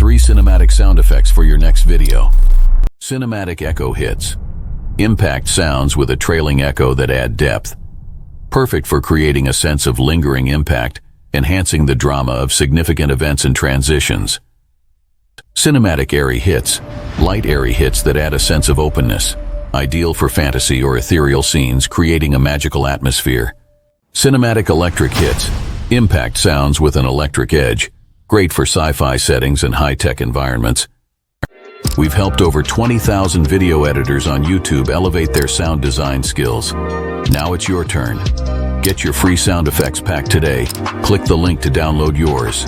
3 cinematic sound effects for your next video. Cinematic echo hits. Impact sounds with a trailing echo that add depth. Perfect for creating a sense of lingering impact, enhancing the drama of significant events and transitions. Cinematic airy hits. Light airy hits that add a sense of openness. Ideal for fantasy or ethereal scenes, creating a magical atmosphere. Cinematic electric hits. Impact sounds with an electric edge. Great for sci-fi settings and high-tech environments. We've helped over 20,000 video editors on YouTube elevate their sound design skills. Now it's your turn. Get your free sound effects pack today. Click the link to download yours.